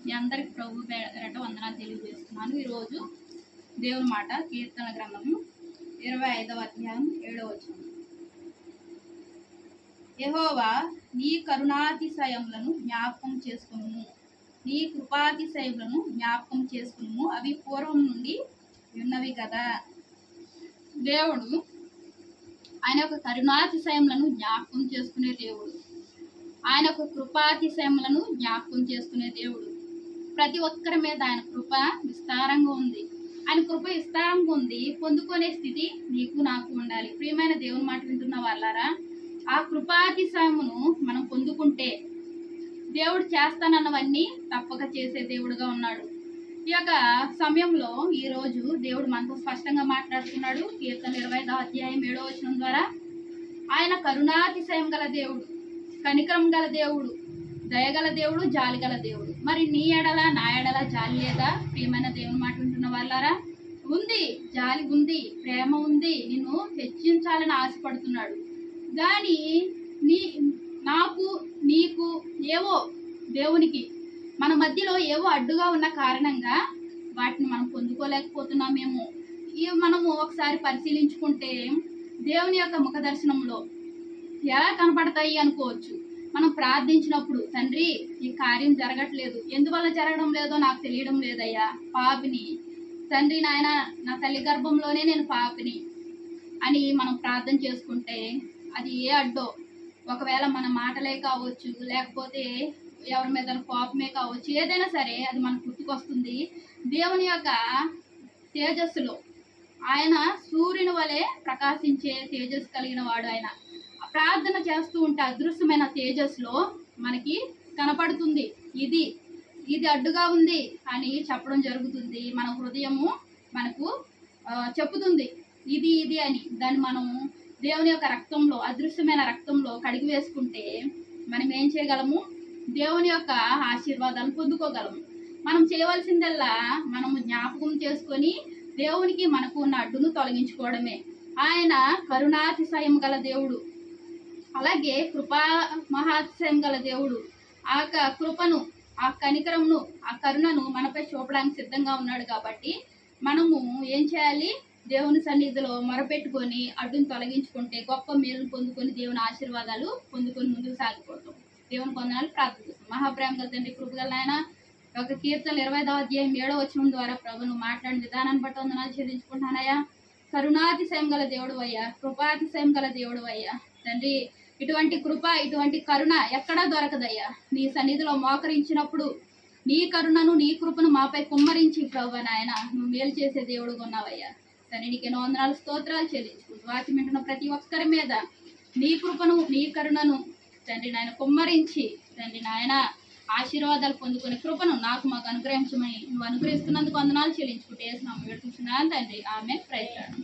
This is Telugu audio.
మీ అందరికి ప్రభు పేరట వందనాలు తెలియజేస్తున్నాను. ఈరోజు దేవుని మాట కీర్తన గ్రంథము 25వ అధ్యాయం 7వ వచనం. యెహోవా నీ కరుణాతిశయములను జ్ఞాపకం చేసుకును, నీ కృపాతిశయములను జ్ఞాపకం చేసుకును, అవి పూర్వం నుండి ఉన్నవి కదా. దేవుడు ఆయన యొక్క కరుణాతిశయములను జ్ఞాపకం చేసుకునే దేవుడు, ఆయన యొక్క కృపాతిశయములను జ్ఞాపకం చేసుకునే దేవుడు. ప్రతి ఒక్కరి మీద ఆయన కృప విస్తారంగా ఉంది. ఆయన కృప విస్తారంగా ఉంది. పొందుకునే స్థితి నీకు నాకు ఉండాలి. ప్రియమైన దేవుని మాట వింటున్న వాళ్ళారా, ఆ కృపాతిశయమును మనం పొందుకుంటే దేవుడు చేస్తానన్నవన్నీ తప్పక చేసే దేవుడుగా ఉన్నాడు. ఈ యొక్క సమయంలో ఈ రోజు దేవుడు మనతో స్పష్టంగా మాట్లాడుతున్నాడు. కీర్తన 25వ అధ్యాయం 7వ వచనం ద్వారా ఆయన కరుణాతిశయం గల దేవుడు, కనికరం గల దేవుడు, దయగల దేవుడు, జాలి గల దేవుడు. మరి నీ ఎడల నా ఎడల జాలి లేదా? ప్రియమైన దేవుని మాట వింటున్న వాళ్ళారా, ఉంది, జాలి ఉంది, ప్రేమ ఉంది. నిన్ను హెచ్చించాలని ఆశపడుతున్నాడు. కానీ నాకు నీకు ఏవో దేవునికి మన మధ్యలో ఏవో అడ్డుగా ఉన్న కారణంగా వాటిని మనం పొందుకోలేకపోతున్నామేమో. ఇవి మనము ఒకసారి పరిశీలించుకుంటే దేవుని యొక్క ముఖ దర్శనంలో ఎలా కనపడతాయి అనుకోవచ్చు. మనం ప్రార్థించినప్పుడు, తండ్రి ఈ కార్యం జరగట్లేదు, ఎందువల్ల జరగడం లేదో నాకు తెలియడం లేదయ్యా, పాపిని తండ్రి, నాయన నా తల్లి గర్భంలోనే నేను పాపిని అని మనం ప్రార్థన చేసుకుంటే అది ఏ అడ్డో, ఒకవేళ మన మాటలే కావచ్చు, లేకపోతే ఎవరి మీద కోపమే కావచ్చు, ఏదైనా సరే అది మనకు గుర్తుకొస్తుంది. దేవుని యొక్క తేజస్సులో ఆయన సూర్యుని వలె ప్రకాశించే తేజస్సు కలిగిన వాడు. ఆయన ప్రార్థన చేస్తూ ఉంటే అదృశ్యమైన తేజస్సులో మనకి కనపడుతుంది. ఇది అడ్డుగా ఉంది అని చెప్పడం జరుగుతుంది. మన హృదయము మనకు చెప్పుతుంది ఇది అని. దాన్ని మనం దేవుని యొక్క రక్తంలో, అదృశ్యమైన రక్తంలో కడిగి వేసుకుంటే మనం ఏం చేయగలము? దేవుని యొక్క ఆశీర్వాదాలను పొందుకోగలము. మనం చేయవలసిందల్లా మనము జ్ఞాపకం చేసుకొని దేవునికి మనకు ఉన్న అడ్డును తొలగించుకోవడమే. ఆయన కరుణాతిశయం గల దేవుడు, అలాగే కృపా మహాతిశయం గల దేవుడు. ఆ కృపను, ఆ కనికరమును, ఆ కరుణను మనపై చూపడానికి సిద్ధంగా ఉన్నాడు. కాబట్టి మనము ఏం చేయాలి? దేవుని సన్నిధిలో మొరపెట్టుకొని అడ్డును తొలగించుకుంటే గొప్ప మేలును పొందుకొని దేవుని ఆశీర్వాదాలు పొందుకొని ముందుకు సాగిపోతాం. దేవుని పొందనాలు ప్రార్థిస్తాం. మహాప్రేమ గల తండ్రి, కృపగల ఆయన, ఒక కీర్తన 25వ అధ్యాయం 7వ వచనం ద్వారా ప్రభును మాట్లాడిన విధానాన్ని బట్టి వందనాలు చెల్లించుకుంటున్నానయ్యా. కరుణాతిశయం గల దేవుడు అయ్యా, కృపాతిశయం గల దేవుడు అయ్యా తండ్రి. ఇటువంటి కృప, ఇటువంటి కరుణ ఎక్కడా దొరకదయ్యా. నీ సన్నిధిలో మోకరించినప్పుడు నీ కరుణను, నీ కృపను మాపై కుమ్మరించి ప్రభు నాయన నువ్వు మేలు చేసే దేవుడుగా ఉన్నావయ్యా. తండ్రి నీకు ఎన్నో వందనాలు, స్తోత్రాలు చెల్లించుకుంటూ వాక్యం వింటున్న ప్రతి ఒక్కరి మీద నీ కృపను, నీ కరుణను తండ్రి నాయన కుమ్మరించి తండ్రి నాయన ఆశీర్వాదాలు పొందుకునే కృపను మాకు అనుగ్రహించమని నువ్వు అనుగ్రహిస్తున్నందుకు వందనాలు చెల్లించుకుంటే వేస్తున్నాము, వేడుకుంటున్నాను తండ్రి. ఆమేన్. Praise lord.